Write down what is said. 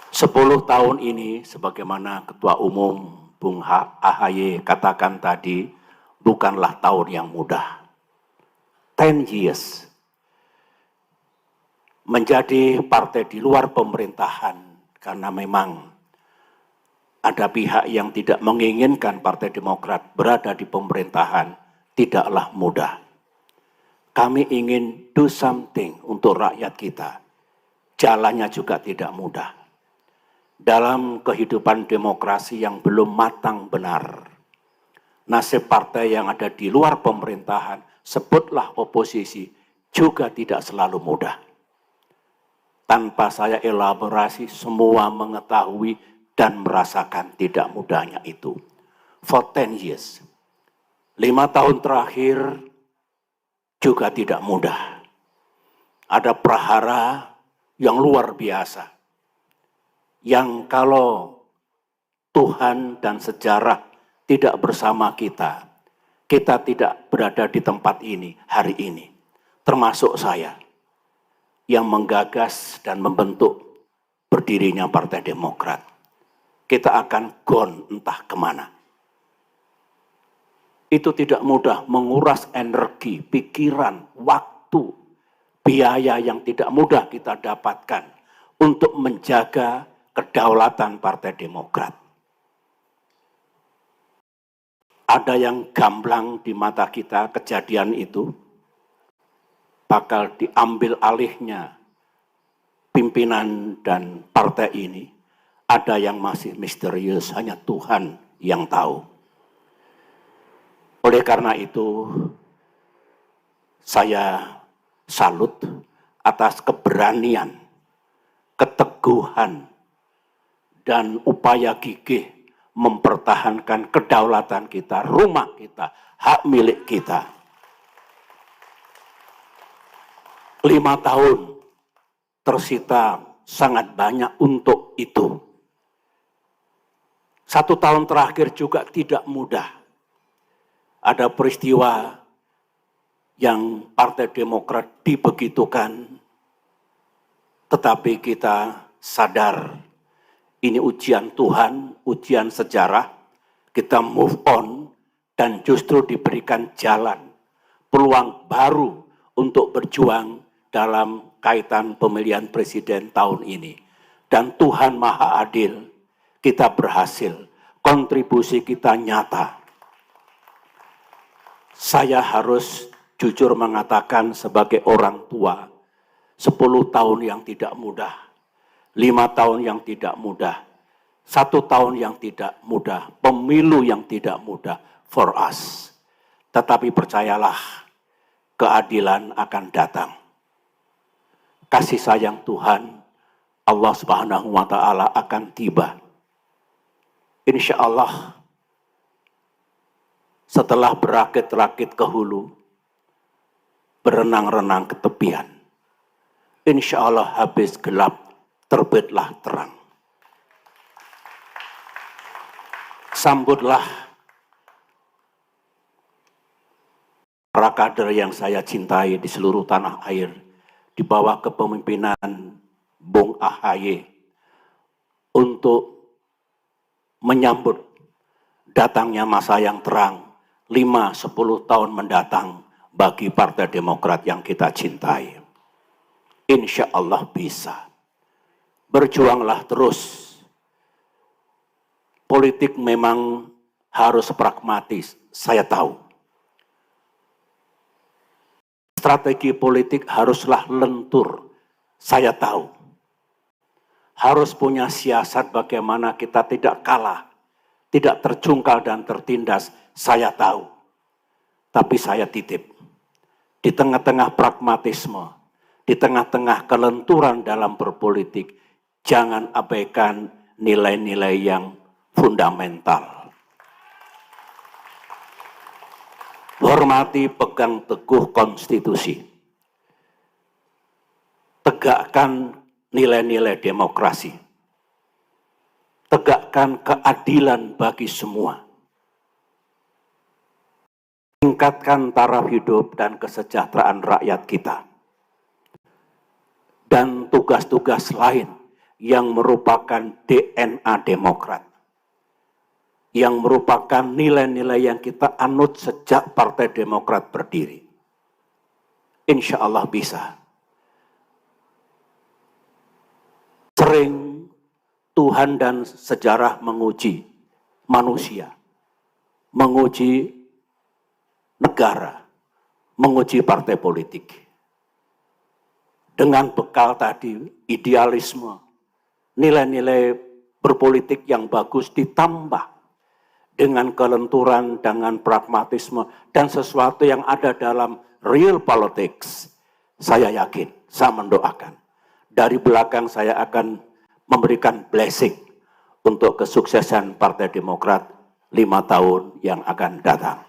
10 tahun ini sebagaimana Ketua Umum Bung AHY katakan tadi, bukanlah tahun yang mudah. 10 years menjadi partai di luar pemerintahan karena memang ada pihak yang tidak menginginkan Partai Demokrat berada di pemerintahan, tidaklah mudah. Kami ingin do something untuk rakyat kita. Jalannya juga tidak mudah. Dalam kehidupan demokrasi yang belum matang benar, nasib partai yang ada di luar pemerintahan, sebutlah oposisi, juga tidak selalu mudah. Tanpa saya elaborasi, semua mengetahui dan merasakan tidak mudahnya itu. For 10 years, 5 tahun terakhir juga tidak mudah. Ada prahara yang luar biasa, yang kalau Tuhan dan sejarah tidak bersama kita, kita tidak berada di tempat ini hari ini. Termasuk saya yang menggagas dan membentuk berdirinya Partai Demokrat. Kita akan gone entah kemana. Itu tidak mudah, menguras energi, pikiran, waktu, biaya yang tidak mudah kita dapatkan untuk menjaga kedaulatan Partai Demokrat. Ada yang gamblang di mata kita kejadian itu, bakal diambil alihnya pimpinan dan partai ini. Ada yang masih misterius, hanya Tuhan yang tahu. Oleh karena itu, saya salut atas keberanian, keteguhan, dan upaya gigih mempertahankan kedaulatan kita, rumah kita, hak milik kita. 5 tahun tersita sangat banyak untuk itu. 1 tahun terakhir juga tidak mudah. Ada peristiwa yang Partai Demokrat dibegitukan, tetapi kita sadar ini ujian Tuhan, ujian sejarah, kita move on dan justru diberikan jalan, peluang baru untuk berjuang dalam kaitan pemilihan presiden tahun ini. Dan Tuhan Maha Adil, kita berhasil, kontribusi kita nyata. Saya harus jujur mengatakan sebagai orang tua, 10 tahun yang tidak mudah, 5 tahun yang tidak mudah, 1 tahun yang tidak mudah, pemilu yang tidak mudah for us. Tetapi percayalah, keadilan akan datang. Kasih sayang Tuhan, Allah Subhanahu wa Ta'ala akan tiba. Insya Allah, setelah berakit-rakit ke hulu, berenang-renang ke tepian, insya Allah habis gelap, terbitlah terang. Sambutlah para kader yang saya cintai di seluruh tanah air, di bawah kepemimpinan Bung AHY, untuk menyambut datangnya masa yang terang, 5-10 tahun mendatang bagi Partai Demokrat yang kita cintai. Insya Allah bisa. Berjuanglah terus. Politik memang harus pragmatis, saya tahu. Strategi politik haruslah lentur, saya tahu. Harus punya siasat bagaimana kita tidak kalah, tidak terjungkal dan tertindas, saya tahu. Tapi saya titip, di tengah-tengah pragmatisme, di tengah-tengah kelenturan dalam berpolitik, jangan abaikan nilai-nilai yang fundamental. Hormati, pegang teguh konstitusi. Tegakkan nilai-nilai demokrasi. Tegakkan keadilan bagi semua. Tingkatkan taraf hidup dan kesejahteraan rakyat kita. Dan tugas-tugas lain yang merupakan DNA Demokrat, yang merupakan nilai-nilai yang kita anut sejak Partai Demokrat berdiri. Insya Allah bisa. Sering Tuhan dan sejarah menguji manusia, menguji negara, menguji partai politik. Dengan bekal tadi, idealisme, nilai-nilai berpolitik yang bagus ditambah dengan kelenturan, dengan pragmatisme, dan sesuatu yang ada dalam real politics. Saya yakin, saya mendoakan. Dari belakang saya akan memberikan blessing untuk kesuksesan Partai Demokrat 5 tahun yang akan datang.